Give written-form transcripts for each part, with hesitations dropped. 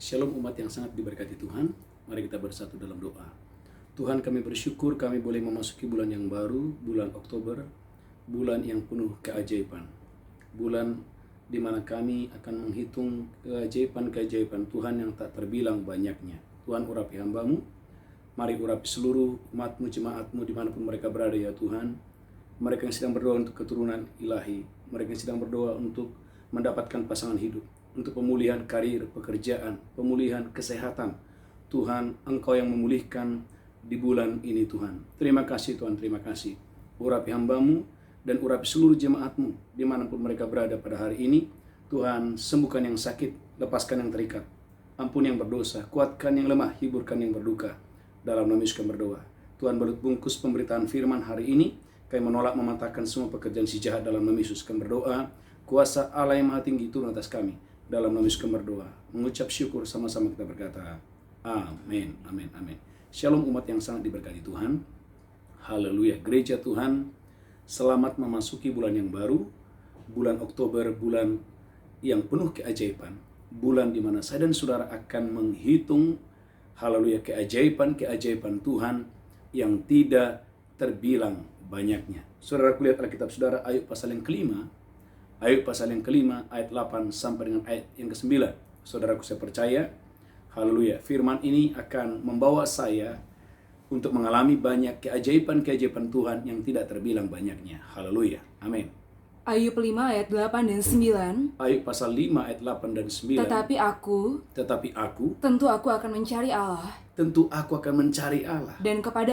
Shalom umat yang sangat diberkati Tuhan. Mari kita bersatu dalam doa. Tuhan, kami bersyukur kami boleh memasuki bulan yang baru, bulan Oktober, bulan yang penuh keajaiban. Bulan di mana kami akan menghitung keajaiban-keajaiban Tuhan yang tak terbilang banyaknya. Tuhan, urapi hamba-Mu, mari urapi seluruh umat-Mu, jemaat-Mu dimanapun mereka berada ya Tuhan. Mereka yang sedang berdoa untuk keturunan ilahi, mereka yang sedang berdoa untuk mendapatkan pasangan hidup, untuk pemulihan karir, pekerjaan, pemulihan kesehatan. Tuhan, Engkau yang memulihkan di bulan ini Tuhan. Terima kasih Tuhan, terima kasih. Urapi hamba-Mu dan urapi seluruh jemaat-Mu dimanapun mereka berada pada hari ini. Tuhan, sembuhkan yang sakit, lepaskan yang terikat, ampuni yang berdosa, kuatkan yang lemah, hiburkan yang berduka. Dalam nama Yesus kami berdoa. Tuhan, balut bungkus pemberitaan firman hari ini, kami menolak mematahkan semua pekerjaan si jahat. Dalam nama Yesus kami berdoa. Kuasa Allah yang Maha Tinggi turun atas kami. Dalam nama Yesus kami berdoa. Mengucap syukur sama-sama kita berkata, amin, amin, amin. Shalom umat yang sangat diberkati Tuhan. Haleluya. Gereja Tuhan, selamat memasuki bulan yang baru. Bulan Oktober, bulan yang penuh keajaiban. Bulan di mana saya dan saudara akan menghitung, haleluya, keajaiban-keajaiban Tuhan yang tidak terbilang banyaknya. Saudara, kulihat Alkitab saudara, Ayub pasal yang kelima. Ayub pasal yang kelima, ayat 8 sampai dengan ayat yang ke-9. Saudaraku, saya percaya, haleluya, firman ini akan membawa saya untuk mengalami banyak keajaiban-keajaiban Tuhan yang tidak terbilang banyaknya. Haleluya, amin. Ayub 5 ayat 8 dan 9. Ayub pasal 5 ayat 8 dan 9. Tetapi aku, tentu aku akan mencari Allah. Tentu aku akan mencari Allah. Dan kepada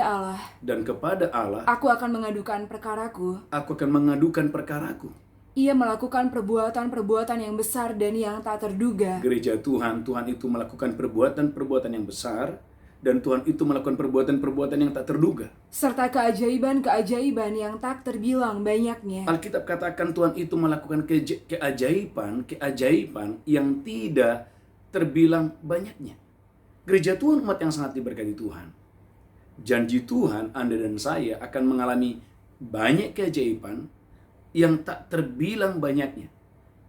Allah, aku akan mengadukan perkaraku. Ia melakukan perbuatan-perbuatan yang besar dan yang tak terduga. Gereja Tuhan, Tuhan itu melakukan perbuatan-perbuatan yang besar, dan Tuhan itu melakukan perbuatan-perbuatan yang tak terduga. Serta keajaiban-keajaiban yang tak terbilang banyaknya. Alkitab katakan Tuhan itu melakukan keajaiban yang tidak terbilang banyaknya. Gereja Tuhan, umat yang sangat diberkati Tuhan. Janji Tuhan, Anda dan saya akan mengalami banyak keajaiban yang tak terbilang banyaknya.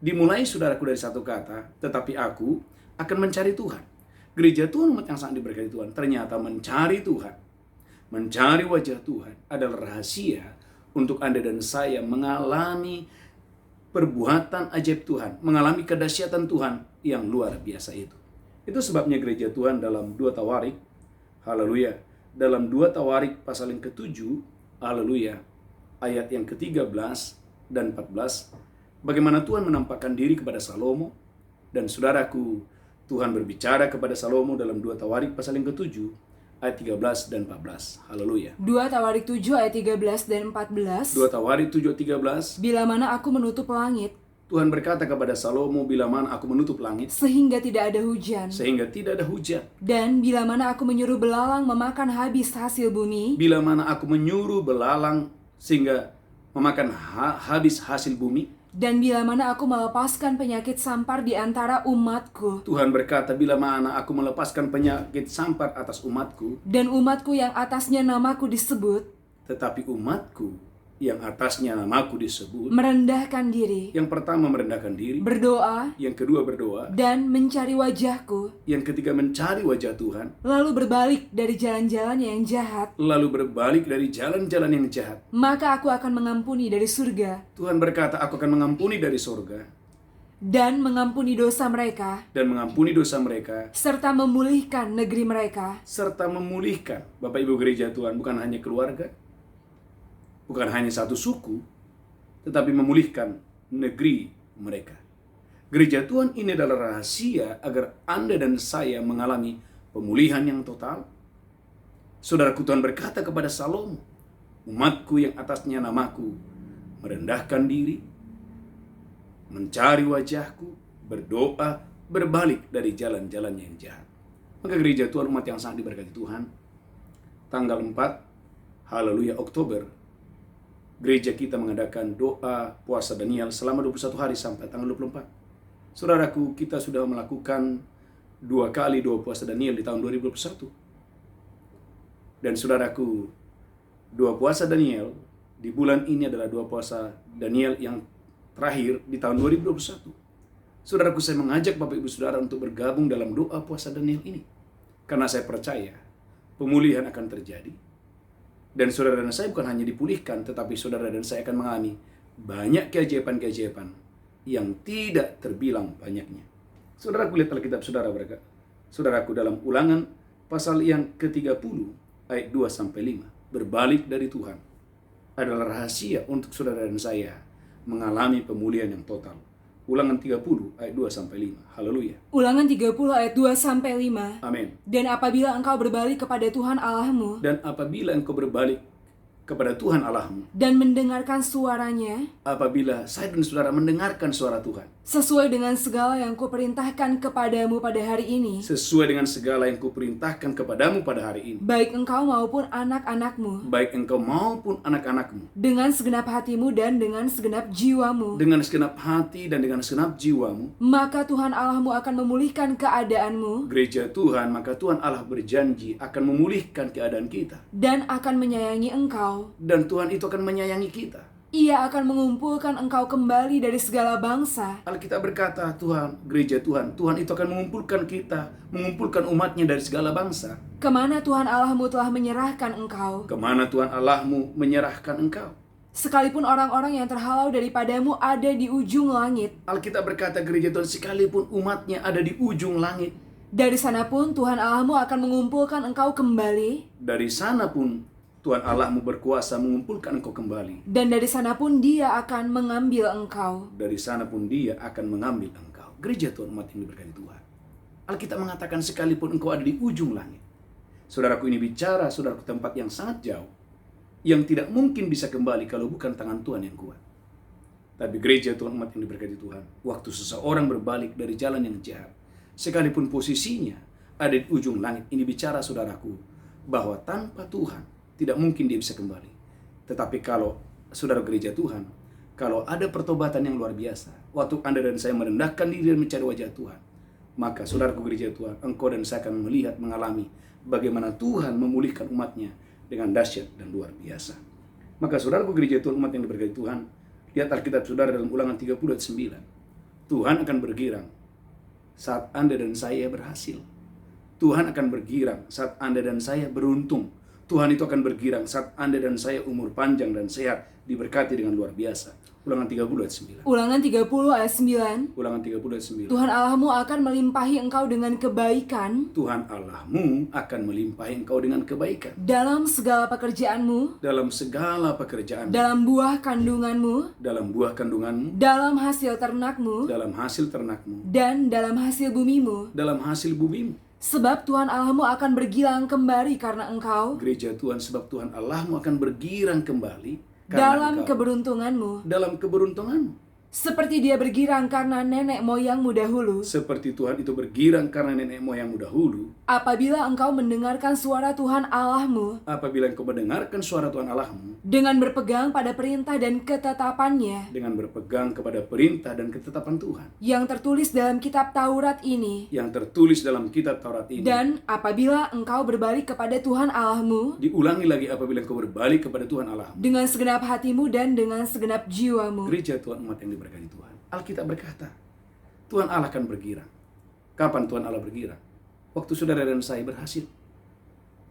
Dimulai saudaraku dari satu kata, tetapi aku akan mencari Tuhan. Gereja Tuhan, umat yang sangat diberkati Tuhan, ternyata mencari Tuhan, mencari wajah Tuhan adalah rahasia untuk Anda dan saya mengalami perbuatan ajaib Tuhan, mengalami kedahsyatan Tuhan yang luar biasa itu. Itu sebabnya gereja Tuhan dalam 2 Tawarik, haleluya, dalam 2 Tawarik pasal yang ke-7, haleluya, ayat yang ke-13 dan 14, bagaimana Tuhan menampakkan diri kepada Salomo. Dan saudaraku, Tuhan berbicara kepada Salomo dalam 2 Tawarik pasal yang ke-7 ayat 13 dan 14. Haleluya. 2 Tawarik 7 ayat 13 dan 14. 2 Tawarik 7 ayat 13. Bila mana aku menutup langit, Tuhan berkata kepada Salomo, bila mana aku menutup langit, sehingga tidak ada hujan. Dan bila mana aku menyuruh belalang memakan habis hasil bumi. Bila mana aku menyuruh belalang sehingga memakan habis hasil bumi. Dan bila mana aku melepaskan penyakit sampar di antara umatku. Tuhan berkata, bila mana aku melepaskan penyakit sampar atas umatku. Dan umatku yang atasnya namaku disebut. Tetapi umatku yang atasnya namaku disebut merendahkan diri. Yang pertama merendahkan diri, berdoa. Yang kedua berdoa, dan mencari wajahku. Yang ketiga mencari wajah Tuhan, lalu berbalik dari jalan-jalan yang jahat. Maka aku akan mengampuni dari surga. Tuhan berkata, aku akan mengampuni dari surga. Dan mengampuni dosa mereka. Serta memulihkan negeri mereka. Bapak Ibu gereja Tuhan, bukan hanya keluarga, bukan hanya satu suku, tetapi memulihkan negeri mereka. Gereja Tuhan ini adalah rahasia agar Anda dan saya mengalami pemulihan yang total. Saudaraku, Tuhan berkata kepada Salomo, umatku yang atasnya namaku merendahkan diri, mencari wajahku, berdoa, berbalik dari jalan-jalan yang jahat. Maka gereja Tuhan, umat yang sangat diberkati Tuhan, tanggal 4, haleluya, Oktober, gereja kita mengadakan doa puasa Daniel selama 21 hari sampai tanggal 24. Saudaraku, kita sudah melakukan 2 kali doa puasa Daniel di tahun 2021. Dan saudaraku, doa puasa Daniel di bulan ini adalah doa puasa Daniel yang terakhir di tahun 2021. Saudaraku, saya mengajak Bapak Ibu Saudara untuk bergabung dalam doa puasa Daniel ini. Karena saya percaya pemulihan akan terjadi. Dan saudara dan saya bukan hanya dipulihkan, tetapi saudara dan saya akan mengalami banyak keajaiban-keajaiban yang tidak terbilang banyaknya. Saudaraku, lihat Alkitab saudaraku dalam Ulangan pasal yang ke-30 ayat 2-5. Berbalik dari Tuhan adalah rahasia untuk saudara dan saya mengalami pemulihan yang total. Ulangan 30 ayat 2-5. Haleluya. Ulangan 30 ayat 2-5. Amin. Dan apabila engkau berbalik kepada Tuhan Allahmu Dan apabila engkau berbalik kepada Tuhan Allahmu, dan mendengarkan suaranya, apabila saya dan saudara mendengarkan suara Tuhan, sesuai dengan segala yang kuperintahkan kepadamu pada hari ini, sesuai dengan segala yang kuperintahkan kepadamu pada hari ini, baik engkau maupun anak-anakmu, baik engkau maupun anak-anakmu, dengan segenap hatimu dan dengan segenap jiwamu, dengan segenap hati dan dengan segenap jiwamu, maka Tuhan Allahmu akan memulihkan keadaanmu gereja Tuhan, maka Tuhan Allah berjanji akan memulihkan keadaan kita. dan akan menyayangi engkau. Dan Tuhan itu akan menyayangi kita. Ia akan mengumpulkan engkau kembali dari segala bangsa. Alkitab berkata, Tuhan, gereja Tuhan itu akan mengumpulkan kita, mengumpulkan umatnya dari segala bangsa. Kemana Tuhan Allahmu telah menyerahkan engkau. Kemana Tuhan Allahmu menyerahkan engkau. Sekalipun orang-orang yang terhalau daripadamu ada di ujung langit, Alkitab berkata, gereja Tuhan sekalipun umatnya ada di ujung langit, dari sana pun Tuhan Allahmu akan mengumpulkan engkau kembali, dari sana pun Tuhan Allahmu berkuasa mengumpulkan engkau kembali. dan dari sana pun Dia akan mengambil engkau. Dari sana pun Dia akan mengambil engkau. Gereja Tuhan, umat yang diberkati Tuhan. Alkitab mengatakan sekalipun engkau ada di ujung langit. Saudaraku, ini bicara saudaraku tempat yang sangat jauh, yang tidak mungkin bisa kembali kalau bukan tangan Tuhan yang kuat. Tapi gereja Tuhan, umat yang diberkati Tuhan, waktu seseorang berbalik dari jalan yang jahat, sekalipun posisinya ada di ujung langit, ini bicara saudaraku, bahwa tanpa Tuhan tidak mungkin dia bisa kembali. Tetapi kalau saudara gereja Tuhan, kalau ada pertobatan yang luar biasa, waktu Anda dan saya merendahkan diri dan mencari wajah Tuhan, maka saudaraku gereja Tuhan, engkau dan saya akan melihat, mengalami bagaimana Tuhan memulihkan umatnya dengan dahsyat dan luar biasa. Maka saudaraku gereja Tuhan, umat yang diberkati Tuhan, lihat Alkitab saudara dalam Ulangan 30 ayat 9. Tuhan akan bergirang saat Anda dan saya berhasil. Tuhan akan bergirang saat Anda dan saya beruntung. Tuhan itu akan bergirang saat Anda dan saya umur panjang dan sehat, diberkati dengan luar biasa. Ulangan 30 ayat 9. Ulangan 30 ayat 9. Ulangan 30 ayat 9. Tuhan Allahmu akan melimpahi engkau dengan kebaikan Tuhan Allahmu akan melimpahi engkau dengan kebaikan dalam segala pekerjaanmu, dalam segala pekerjaan, dalam buah kandunganmu, dalam buah kandunganmu, dalam hasil ternakmu, dalam hasil ternakmu, dan dalam hasil bumimu. dalam hasil bumimu. Sebab Tuhan Allahmu akan bergilang kembali karena engkau, Gereja Tuhan, sebab Tuhan Allahmu akan bergirang kembali dalam engkau keberuntunganmu, dalam keberuntunganmu. seperti dia bergirang karena nenek moyangmu dahulu. Seperti Tuhan itu bergirang karena nenek moyangmu dahulu. Apabila engkau mendengarkan suara Tuhan Allahmu, Apabila engkau mendengarkan suara Tuhan Allahmu, dengan berpegang pada perintah dan ketetapannya, dengan berpegang kepada perintah dan ketetapan Tuhan yang tertulis dalam kitab Taurat ini, yang tertulis dalam kitab Taurat ini, dan apabila engkau berbalik kepada Tuhan Allahmu, diulangi lagi apabila engkau berbalik kepada Tuhan Allahmu, dengan segenap hatimu dan dengan segenap jiwamu. gereja Tuhan, umat yang diberkati Tuhan. Alkitab berkata, Tuhan Allah akan bergirang. Kapan Tuhan Allah bergirang? Waktu saudara dan saya berhasil.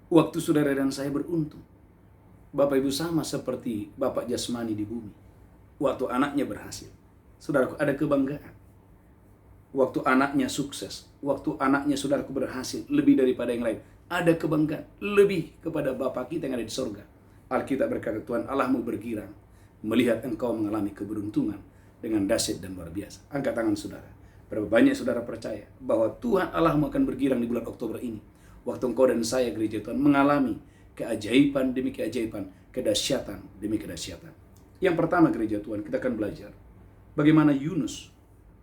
Waktu saudara dan saya beruntung. Bapak Ibu sama seperti Bapak jasmani di bumi. Waktu anaknya berhasil. Saudaraku, ada kebanggaan. Waktu anaknya sukses. Waktu anaknya saudaraku berhasil. Lebih daripada yang lain. Ada kebanggaan. Lebih kepada Bapa kita yang ada di sorga. Alkitab berkata, Tuhan Allahmu bergirang. Melihat engkau mengalami keberuntungan dengan dahsyat dan luar biasa. Angkat tangan saudara. Berapa banyak saudara percaya bahwa Tuhan Allahmu akan bergirang di bulan Oktober ini. Waktu engkau dan saya gereja Tuhan mengalami keajaiban demi keajaiban, kedahsyatan demi kedahsyatan. Yang pertama gereja Tuhan, kita akan belajar bagaimana Yunus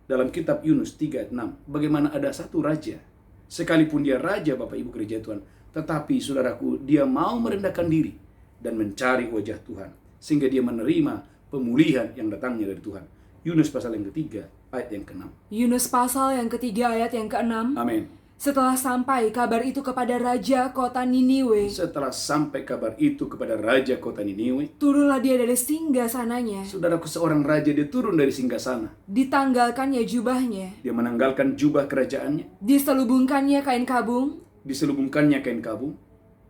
dalam kitab Yunus 3 ayat 6. Bagaimana ada satu raja, sekalipun dia raja Bapak Ibu gereja Tuhan, tetapi saudaraku, dia mau merendahkan diri dan mencari wajah Tuhan, sehingga dia menerima pemulihan yang datangnya dari Tuhan. Yunus pasal yang ketiga ayat yang ke-6. Yunus pasal yang ketiga ayat yang ke-6. Amin. Setelah sampai kabar itu kepada raja kota Niniwe, Setelah sampai kabar itu kepada raja kota Niniwe, turunlah dia dari singgasananya. saudaraku, seorang raja dia turun dari singgasana. Ditanggalkannya jubahnya, Dia menanggalkan jubah kerajaannya, diselubungkannya kain kabung, diselubungkannya kain kabung,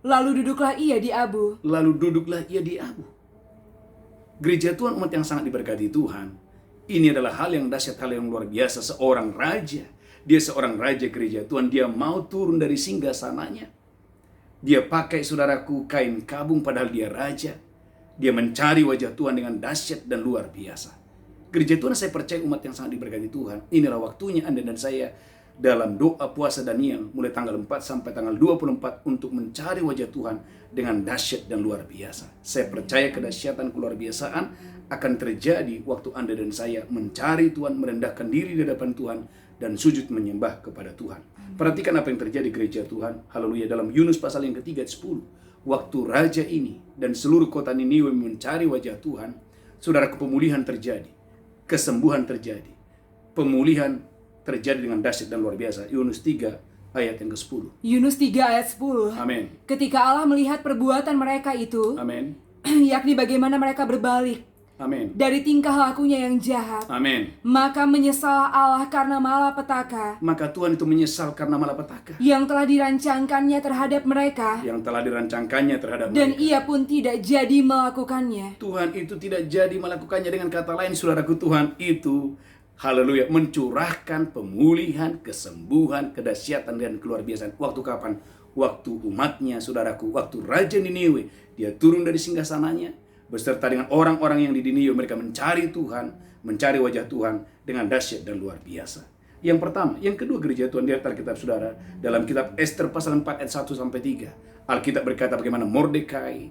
lalu duduklah ia di abu. lalu duduklah ia di abu. Gereja Tuhan, umat yang sangat diberkati Tuhan, ini adalah hal yang dahsyat, hal yang luar biasa. Seorang raja, dia seorang raja gereja Tuhan, dia mau turun dari singgasananya. Dia pakai, saudaraku, kain kabung padahal dia raja. Dia mencari wajah Tuhan dengan dahsyat dan luar biasa. Gereja Tuhan, saya percaya umat yang sangat diberkati Tuhan, inilah waktunya Anda dan saya dalam doa puasa Daniel mulai tanggal 4 sampai tanggal 24 untuk mencari wajah Tuhan dengan dahsyat dan luar biasa. Saya percaya kedahsyatan keluar biasaan akan terjadi waktu Anda dan saya mencari Tuhan, merendahkan diri di hadapan Tuhan, dan sujud menyembah kepada Tuhan. Perhatikan apa yang terjadi gereja Tuhan. Haleluya. Dalam Yunus pasal yang ketiga 10. Waktu raja ini dan seluruh kota Niniwe mencari wajah Tuhan, saudara, pemulihan terjadi. Kesembuhan terjadi. Pemulihan terjadi dengan dahsyat dan luar biasa. Yunus 3 ayat yang ke-10. Yunus 3 ayat 10. Amin. Ketika Allah melihat perbuatan mereka itu, Amin. yakni bagaimana mereka berbalik Amin. dari tingkah lakunya yang jahat, Amin. maka menyesal Allah karena malapetaka Maka Tuhan itu menyesal karena malapetaka yang telah dirancangkannya terhadap mereka, yang telah dirancangkannya terhadap dan mereka. ia pun tidak jadi melakukannya. Tuhan itu tidak jadi melakukannya. Dengan kata lain, saudaraku, Tuhan itu, haleluya, mencurahkan pemulihan, kesembuhan, kedahsyatan, dan keluar biasaan. Waktu kapan? Waktu umatnya, saudaraku, waktu Raja Niniwe, dia turun dari singgasananya, beserta dengan orang-orang yang di Niniwe, mereka mencari Tuhan, mencari wajah Tuhan dengan dahsyat dan luar biasa. Yang pertama. Yang kedua, gereja Tuhan, di Alkitab, saudara, dalam kitab Ester pasal 4 ayat 1 sampai 3, Alkitab berkata bagaimana Mordekai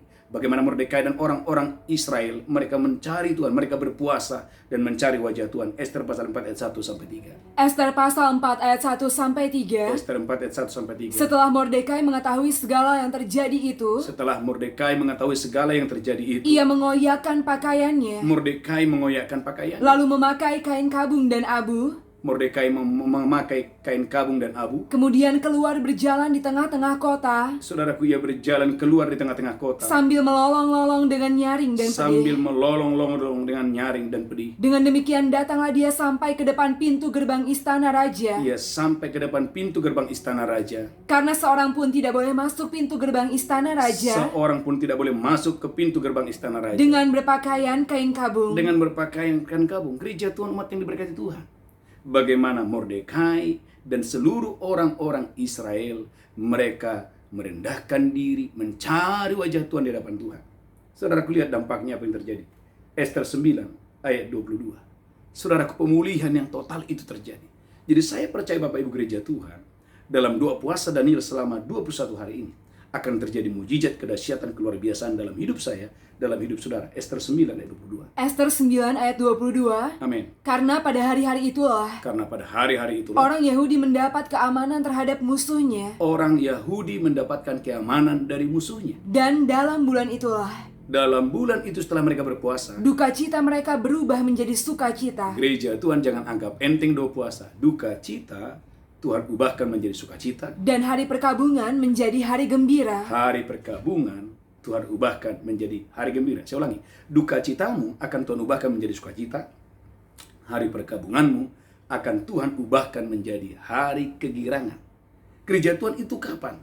dan orang-orang Israel, mereka mencari Tuhan, mereka berpuasa dan mencari wajah Tuhan. Ester pasal 4 ayat 1 sampai 3. Ester pasal 4 ayat 1 sampai 3. Ester 4 ayat 1 sampai 3. Setelah Mordekai mengetahui segala yang terjadi itu, Setelah Mordekai mengetahui segala yang terjadi itu, ia mengoyakkan pakaiannya, Mordekai mengoyakkan pakaian. lalu memakai kain kabung dan abu, Mordekai memakai kain kabung dan abu. kemudian keluar berjalan di tengah-tengah kota, Saudaraku, ia berjalan keluar di tengah-tengah kota sambil melolong-lolong dengan nyaring dan sambil pedih. melolong-lolong dengan nyaring dan pedih. Dengan demikian datanglah dia sampai ke depan pintu gerbang istana raja. Ia sampai ke depan pintu gerbang istana raja. Karena seorang pun tidak boleh masuk pintu gerbang istana raja Seorang pun tidak boleh masuk ke pintu gerbang istana raja dengan berpakaian kain kabung. dengan berpakaian kain kabung. Gereja Tuhan, umat yang diberkati Tuhan, bagaimana Mordekai dan seluruh orang-orang Israel, mereka merendahkan diri, mencari wajah Tuhan di hadapan Tuhan. Saudaraku, lihat dampaknya apa yang terjadi. Ester 9 ayat 22. Saudaraku, pemulihan yang total itu terjadi. Jadi saya percaya Bapak Ibu gereja Tuhan, dalam doa puasa Daniel selama 21 hari ini akan terjadi mujizat, kedahsyatan, keluar biasaan dalam hidup saya, dalam hidup saudara. Ester 9 ayat 22. Ester 9 ayat 22. Amin. Karena pada hari-hari itulah Karena pada hari-hari itulah orang Yahudi mendapat keamanan terhadap musuhnya, orang Yahudi mendapatkan keamanan dari musuhnya. dan dalam bulan itulah Dalam bulan itu setelah mereka berpuasa, duka cita mereka berubah menjadi sukacita. gereja Tuhan, jangan anggap enteng doa puasa. Duka cita Tuhan ubahkan menjadi sukacita. Dan hari perkabungan menjadi hari gembira. Hari perkabungan Tuhan ubahkan menjadi hari gembira. Saya ulangi, duka citamu akan Tuhan ubahkan menjadi sukacita. Hari perkabunganmu akan Tuhan ubahkan menjadi hari kegirangan. Gereja Tuhan itu kapan?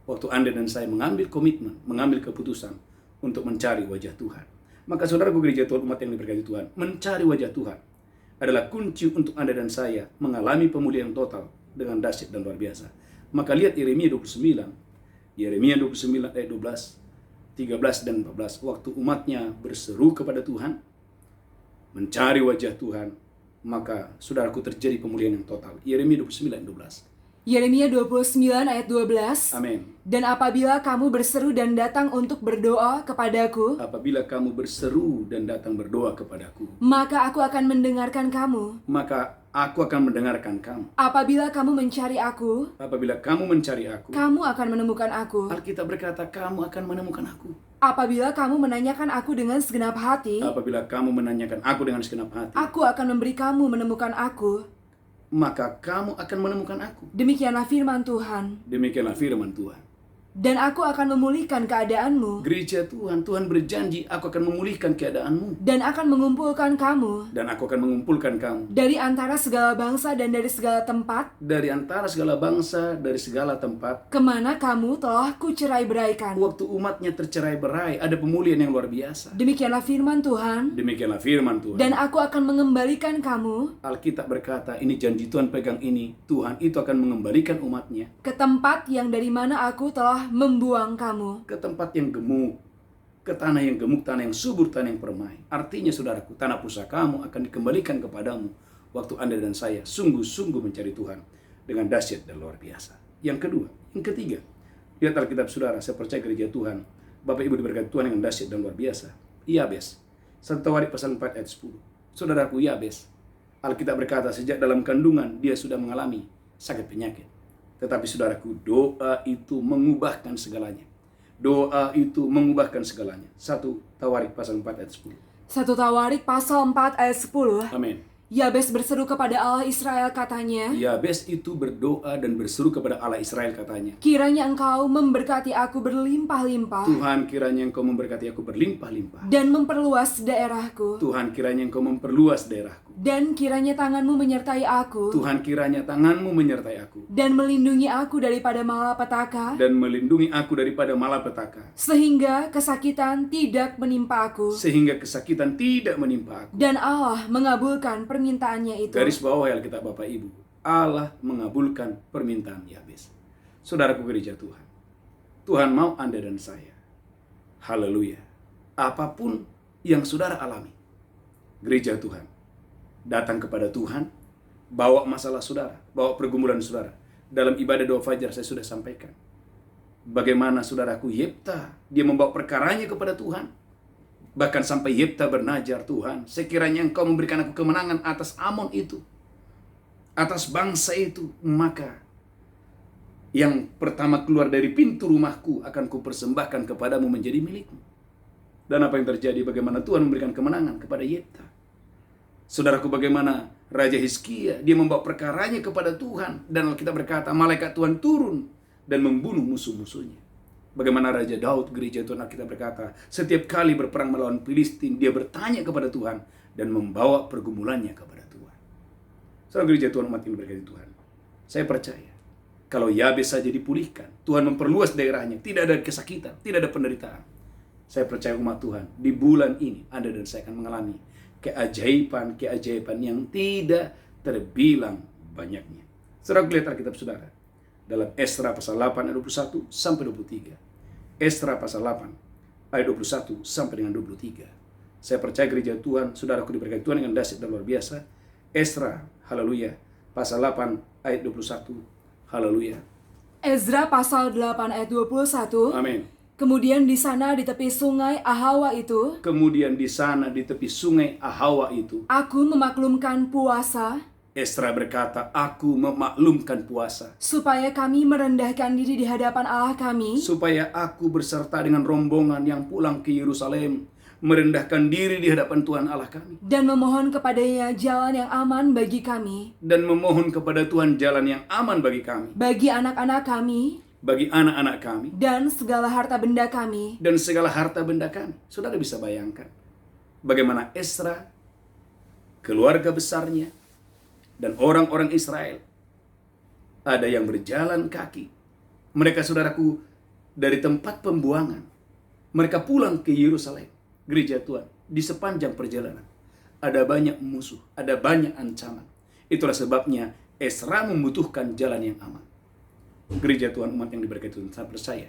Waktu Anda dan saya mengambil komitmen, mengambil keputusan untuk mencari wajah Tuhan. Maka saudaraku gereja Tuhan, umat yang diberkati Tuhan, mencari wajah Tuhan adalah kunci untuk Anda dan saya mengalami pemulihan total dengan dahsyat dan luar biasa. Maka lihat Yeremia 29. Yeremia 29 ayat 12, 13 dan 14. Waktu umatnya berseru kepada Tuhan, mencari wajah Tuhan, maka saudaraku terjadi pemulihan yang total. Yeremia 29 ayat 12. Yeremia 29 ayat 12. Amin. Dan apabila kamu berseru dan datang untuk berdoa kepadaku, Apabila kamu berseru dan datang berdoa kepadaku, maka aku akan mendengarkan kamu. maka aku akan mendengarkan kamu. Apabila kamu mencari aku, Apabila kamu mencari aku, kamu akan menemukan aku. Alkitab berkata, kamu akan menemukan aku. Apabila kamu menanyakan aku dengan segenap hati, Apabila kamu menanyakan aku dengan segenap hati, aku akan memberi kamu menemukan aku. maka kamu akan menemukan aku. Demikianlah firman Tuhan. Demikianlah firman Tuhan. Dan aku akan memulihkan keadaanmu. Gereja Tuhan, Tuhan berjanji aku akan memulihkan keadaanmu. Dan akan mengumpulkan kamu. Dan aku akan mengumpulkan kamu. Dari antara segala bangsa dan dari segala tempat. Dari antara segala bangsa, dari segala tempat. Kemana kamu telah kucerai-beraikan. Waktu umatnya tercerai-berai, ada pemulihan yang luar biasa. Demikianlah firman Tuhan. Demikianlah firman Tuhan. Dan aku akan mengembalikan kamu. Alkitab berkata, ini janji Tuhan, pegang ini. Tuhan itu akan mengembalikan umatnya. Ke tempat yang dari mana aku telah membuang kamu. Ke tempat yang gemuk. Ke tanah yang gemuk, tanah yang subur, tanah yang permai. Artinya saudaraku, tanah pusakamu akan dikembalikan kepadamu. Waktu Anda dan saya sungguh-sungguh mencari Tuhan. Dengan dahsyat dan luar biasa. Yang kedua, yang ketiga. Lihat Alkitab saudara, saya percaya gereja Tuhan. Bapak Ibu diberkati Tuhan dengan dahsyat dan luar biasa. Yabes. 1 Tawarik pasal 4 ayat 10. Saudaraku Yabes. Alkitab berkata sejak dalam kandungan dia sudah mengalami sakit penyakit. Tetapi saudaraku, doa itu mengubahkan segalanya. Doa itu mengubahkan segalanya. 1 Tawarik pasal 4 ayat 10. 1 Tawarik pasal 4 ayat 10. Amin. Yabes berseru kepada Allah Israel katanya, Yabes itu berdoa dan berseru kepada Allah Israel katanya, kiranya engkau memberkati aku berlimpah-limpah Tuhan kiranya engkau memberkati aku berlimpah-limpah. dan memperluas daerahku, Tuhan kiranya engkau memperluas daerahku. dan kiranya tanganmu menyertai aku, Tuhan kiranya tanganmu menyertai aku. dan melindungi aku daripada malapetaka, Dan melindungi aku daripada malapetaka. sehingga kesakitan tidak menimpa aku. Sehingga kesakitan tidak menimpa aku. Dan Allah mengabulkan permintaannya itu. Garis bawah ya Alkitab Bapak Ibu. Allah mengabulkan permintaan Yabes. Saudaraku gereja Tuhan. Tuhan mau Anda dan saya. Haleluya. Apapun yang saudara alami. Gereja Tuhan. Datang kepada Tuhan. Bawa masalah saudara. Bawa pergumulan saudara. Dalam ibadah doa fajar saya sudah sampaikan. Bagaimana saudaraku Yefta. Dia membawa perkaranya kepada Tuhan. Bahkan sampai Yefta bernajar, Tuhan, sekiranya engkau memberikan aku kemenangan atas Amon itu. Atas bangsa itu. Maka yang pertama keluar dari pintu rumahku akan kupersembahkan kepadamu menjadi milikmu. Dan apa yang terjadi? Bagaimana Tuhan memberikan kemenangan kepada Yefta. Saudaraku, bagaimana Raja Hizkia, dia membawa perkaranya kepada Tuhan. Dan kita berkata, malaikat Tuhan turun dan membunuh musuh-musuhnya. Bagaimana Raja Daud, gereja Tuhan, kita berkata, setiap kali berperang melawan Filistin, dia bertanya kepada Tuhan dan membawa pergumulannya kepada Tuhan. Saudara gereja Tuhan, umat yang diberkati Tuhan, saya percaya kalau Yabes saja dipulihkan, Tuhan memperluas daerahnya, tidak ada kesakitan, tidak ada penderitaan. Saya percaya umat Tuhan, di bulan ini Anda dan saya akan mengalami keajaiban-keajaiban yang tidak terbilang banyaknya. Saudara lihat Alkitab saudara. Dalam Esra pasal 8 ayat 21 sampai 23. Esra pasal 8 ayat 21 sampai dengan 23. Saya percaya gereja Tuhan, saudaraku diberkati Tuhan dengan dahsyat dan luar biasa. Esra, haleluya, pasal 8 ayat 21. Haleluya. Ezra pasal 8 ayat 21. Amin. Kemudian di sana di tepi sungai Ahawa itu, Kemudian di sana di tepi sungai Ahawa itu, aku memaklumkan puasa, Esra berkata, aku memaklumkan puasa, supaya kami merendahkan diri di hadapan Allah kami, supaya aku berserta dengan rombongan yang pulang ke Yerusalem, merendahkan diri di hadapan Tuhan Allah kami, dan memohon kepadanya jalan yang aman bagi kami, dan memohon kepada Tuhan jalan yang aman bagi kami, bagi anak-anak kami, bagi anak-anak kami, dan segala harta benda kami. dan segala harta benda kami. Saudara bisa bayangkan bagaimana Esra, keluarga besarnya, dan orang-orang Israel ada yang berjalan kaki. Mereka saudaraku dari tempat pembuangan, mereka pulang ke Yerusalem, gereja Tuhan. Di sepanjang perjalanan ada banyak musuh, ada banyak ancaman. Itulah sebabnya Esra membutuhkan jalan yang aman. Gereja Tuhan, umat yang diberkati Tuhan, saya percaya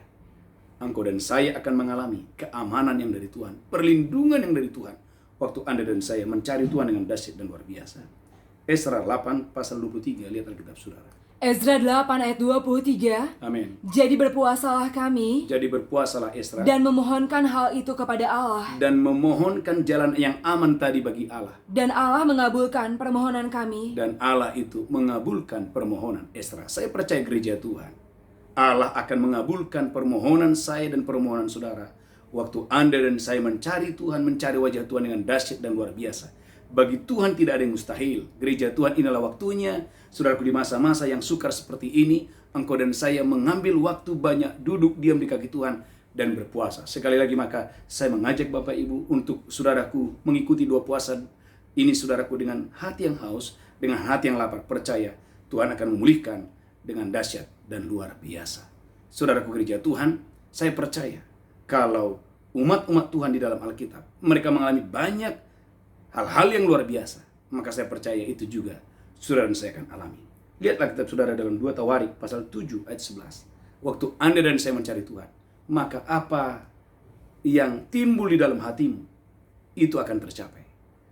engkau dan saya akan mengalami keamanan yang dari Tuhan, perlindungan yang dari Tuhan, waktu Anda dan saya mencari Tuhan dengan dahsyat dan luar biasa. Esra 8 pasal 23, lihat Alkitab saudara. Ezra 8 ayat 23. Amin. Jadi berpuasalah kami, Jadi berpuasalah Esra, dan memohonkan hal itu kepada Allah, dan memohonkan jalan yang aman tadi bagi Allah. dan Allah mengabulkan permohonan kami. Dan Allah itu mengabulkan permohonan Esra. Saya percaya gereja Tuhan, Allah akan mengabulkan permohonan saya dan permohonan saudara. Waktu Anda dan saya mencari Tuhan, mencari wajah Tuhan dengan dahsyat dan luar biasa. Bagi Tuhan tidak ada yang mustahil. Gereja Tuhan, inilah waktunya. Saudaraku, di masa-masa yang sukar seperti ini, engkau dan saya mengambil waktu banyak duduk diam di kaki Tuhan dan berpuasa. Sekali lagi maka saya mengajak Bapak Ibu untuk saudaraku mengikuti 2 puasa ini, saudaraku, dengan hati yang haus, dengan hati yang lapar. Percaya Tuhan akan memulihkan dengan dahsyat dan luar biasa. Saudaraku gereja Tuhan, saya percaya kalau umat-umat Tuhan di dalam Alkitab, mereka mengalami banyak hal-hal yang luar biasa, maka saya percaya itu juga saudara dan saya akan alami. Lihatlah kitab saudara dalam 2 Tawarik pasal 7 ayat 11. Waktu Anda dan saya mencari Tuhan, maka apa yang timbul di dalam hatimu, itu akan tercapai.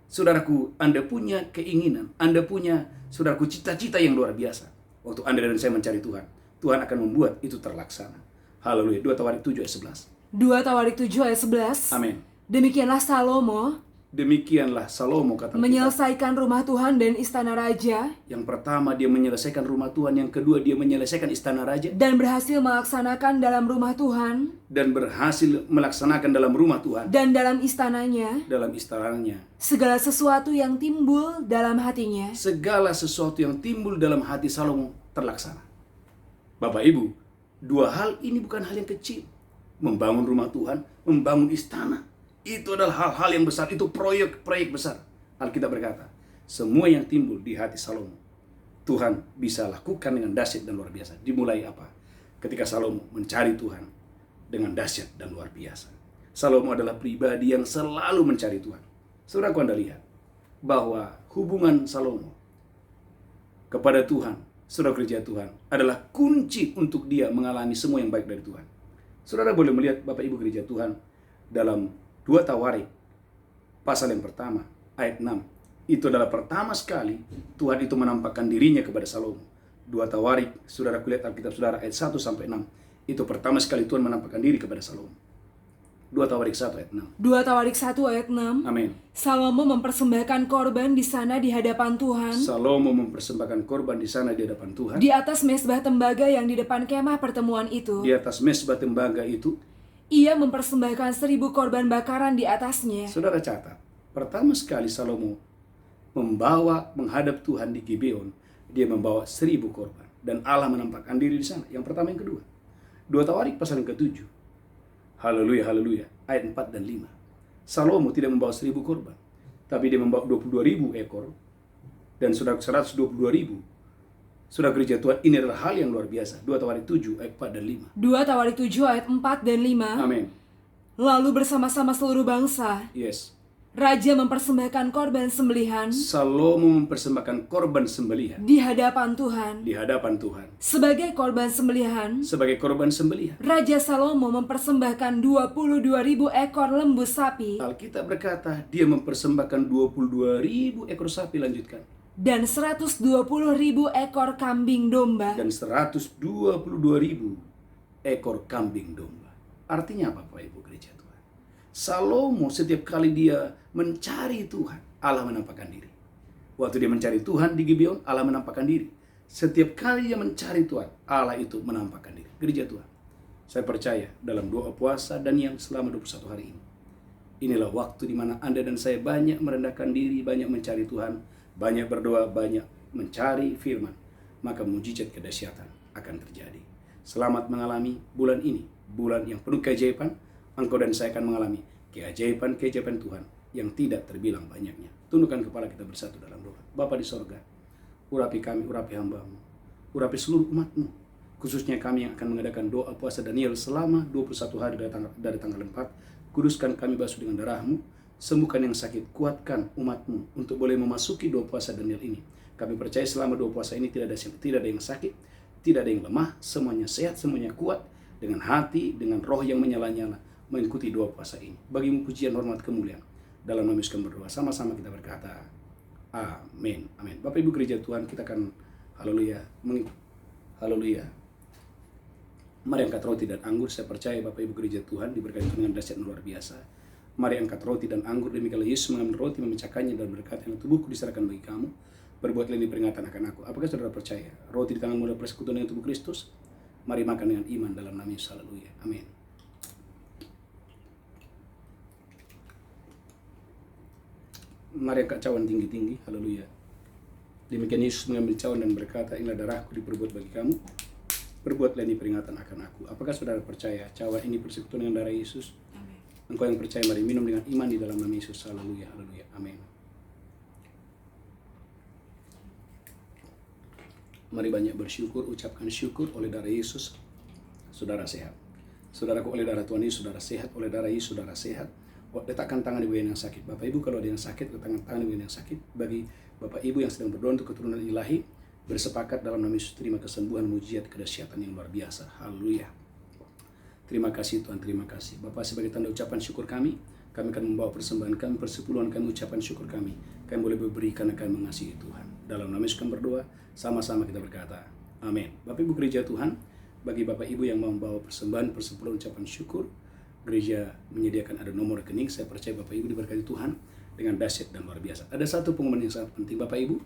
Saudaraku, Anda punya keinginan, Anda punya, saudaraku, cita-cita yang luar biasa. Waktu Anda dan saya mencari Tuhan, Tuhan akan membuat itu terlaksana. Haleluya. 2 Tawarik 7 ayat 11. 2 Tawarik 7 ayat 11. Amin. Demikianlah Salomo Demikianlah Salomo, kata kita. menyelesaikan rumah Tuhan dan istana raja, Yang pertama dia menyelesaikan rumah Tuhan, yang kedua dia menyelesaikan istana raja, dan berhasil melaksanakan dalam rumah Tuhan dan berhasil melaksanakan dalam rumah Tuhan, dan dalam istananya dalam istananya. segala sesuatu yang timbul dalam hatinya. Segala sesuatu yang timbul dalam hati Salomo terlaksana. Bapak Ibu, 2 hal ini bukan hal yang kecil. Membangun rumah Tuhan, membangun istana, itu adalah hal-hal yang besar, itu proyek-proyek besar. Alkitab berkata, semua yang timbul di hati Salomo, Tuhan bisa lakukan dengan dahsyat dan luar biasa. Dimulai apa? Ketika Salomo mencari Tuhan dengan dahsyat dan luar biasa. Salomo adalah pribadi yang selalu mencari Tuhan. Saudaraku, Anda lihat bahwa hubungan Salomo kepada Tuhan, saudara gereja Tuhan, adalah kunci untuk dia mengalami semua yang baik dari Tuhan. Saudara boleh melihat Bapak Ibu gereja Tuhan dalam 2 Tawarik pasal yang pertama ayat 6. Itu adalah pertama sekali Tuhan itu menampakkan dirinya kepada Salomo. 2 Tawarik, saudara kulihat Alkitab saudara ayat 1 sampai 6. Itu pertama sekali Tuhan menampakkan diri kepada Salomo. 2 Tawarik 1 ayat 6. 2 Tawarik 1 ayat 6. Amin. Salomo mempersembahkan korban di sana di hadapan Tuhan, Salomo mempersembahkan korban di sana di hadapan Tuhan. di atas mezbah tembaga yang di depan kemah pertemuan itu. Di atas mezbah tembaga itu, Ia mempersembahkan 1000 korban bakaran di atasnya. saudara catat, pertama sekali Salomo menghadap Tuhan di Gibeon, dia membawa 1000 korban. Dan Allah menampakkan diri di sana. Yang pertama, yang kedua. 2 Tawarik pasal yang ke-7. Haleluya, haleluya. Ayat 4 dan 5. Salomo tidak membawa 1000 korban, tapi dia membawa 22.000 ekor. Dan saudara 122.000. Saudara gereja Tuhan, ini adalah hal yang luar biasa. 2 Tawarik 7 ayat 4 dan 5. 2 Tawarik 7 ayat 4 dan 5. Amin. Lalu bersama-sama seluruh bangsa, Yes. Raja mempersembahkan korban sembelihan Salomo mempersembahkan korban sembelihan di hadapan Tuhan. di hadapan Tuhan. Sebagai korban sembelihan, Sebagai korban sembelihan, Raja Salomo mempersembahkan 22.000 ekor lembu sapi Alkitab berkata dia mempersembahkan 22.000 ekor sapi, lanjutkan, dan 120.000 ekor kambing domba. dan 122.000 ekor kambing domba. Artinya apa, Bapak Ibu gereja Tuhan? Salomo setiap kali dia mencari Tuhan, Allah menampakkan diri. Waktu dia mencari Tuhan di Gibeon, Allah menampakkan diri. Setiap kali dia mencari Tuhan, Allah itu menampakkan diri. Gereja Tuhan, saya percaya dalam doa puasa dan yang selama 21 hari ini, inilah waktu di mana Anda dan saya banyak merendahkan diri, banyak mencari Tuhan, banyak berdoa, banyak mencari firman, maka mujizat kedahsyatan akan terjadi. Selamat mengalami bulan ini, bulan yang penuh keajaiban. Engkau dan saya akan mengalami keajaiban-keajaiban Tuhan yang tidak terbilang banyaknya. Tundukkan kepala kita bersatu dalam doa. Bapa di sorga, urapi kami, urapi hamba-Mu, urapi seluruh umat-Mu, khususnya kami yang akan mengadakan doa puasa Daniel selama 21 hari dari tanggal 4. Kuduskan kami basuh dengan darah-Mu, sembuhkan yang sakit, kuatkan umat-Mu untuk boleh memasuki doa puasa Daniel ini. Kami percaya selama doa puasa ini tidak ada yang sakit, tidak ada yang lemah, semuanya sehat, semuanya kuat, dengan hati, dengan roh yang menyala-nyala, mengikuti doa puasa ini. Bagimu pujian, hormat, kemuliaan. Dalam nama Yesus kami berdoa. Sama-sama kita berkata, amin. Amin. Bapak Ibu gereja Tuhan, kita akan haleluya. Haleluya. Mari angkat roti dan anggur. Saya percaya Bapak Ibu gereja Tuhan diberkati dengan dahsyat luar biasa. Mari angkat roti dan anggur. Demikianlah Yesus mengambil roti, memecahkannya dan berkata, tubuhku diserahkan bagi kamu. Berbuatlah ini peringatan akan aku. Apakah saudara percaya? Roti di tanganmu adalah persekutuan dengan tubuh Kristus. Mari makan dengan iman dalam nama Yesus. Haleluya. Amin. mari angkat cawan tinggi-tinggi. Haleluya. Demikian Yesus mengambil cawan dan berkata, inilah darahku diperbuat bagi kamu. Berbuatlah ini peringatan akan aku. Apakah saudara percaya cawan ini persekutuan dengan darah Yesus? Amin. Engkau yang percaya mari minum dengan iman di dalam nama Yesus. Haleluya, haleluya. Amin. Mari banyak bersyukur, ucapkan syukur oleh darah Yesus. Saudara sehat. Saudaraku, oleh darah Tuhan Yesus saudara sehat, oleh darah Yesus saudara sehat. Letakkan tangan di bagian yang sakit. Bapak Ibu kalau ada yang sakit, letakkan tangan di bagian yang sakit. Bagi Bapak Ibu yang sedang berdoa untuk keturunan ilahi, bersepakat dalam nama Yesus terima kesembuhan, mujizat, kedahsyatan yang luar biasa. Haleluya. Terima kasih Tuhan, terima kasih. Bapak, sebagai tanda ucapan syukur kami akan membawa persembahan kami, persepuluhan kami, ucapan syukur kami. Kami boleh beri karena kami mengasihi Tuhan. Dalam nama Yesus kami berdoa, sama-sama kita berkata, amin. Bapak Ibu gereja Tuhan, bagi Bapak Ibu yang mau membawa persembahan, persepuluhan, ucapan syukur, gereja menyediakan ada nomor rekening. Saya percaya Bapak Ibu diberkati Tuhan dengan dahsyat dan luar biasa. Ada satu pengumuman yang sangat penting Bapak Ibu.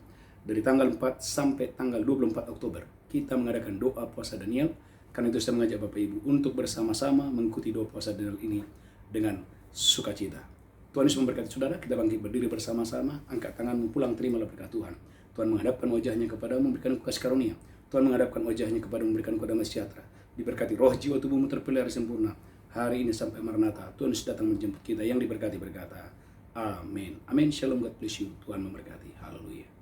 Dari tanggal 4 sampai tanggal 24 Oktober, kita mengadakan doa puasa Daniel. Karena itu saya mengajak Bapak Ibu untuk bersama-sama mengikuti doa puasa Daniel ini dengan sukacita. Tuhan Yesus memberkati saudara. Kita bangkit berdiri bersama-sama. Angkat tanganmu, pulang terimalah berkat Tuhan. Tuhan menghadapkan wajahnya kepadamu, memberikan kasih karunia. Tuhan menghadapkan wajahnya kepadamu, memberikan damai sejahtera. Diberkati roh, jiwa, tubuhmu terpelihara sempurna. Hari ini sampai Maranatha, Tuhan Yesus datang menjemput kita. Yang diberkati berkata, amin. Amin. Shalom, God bless you. Tuhan memberkati. Haleluya.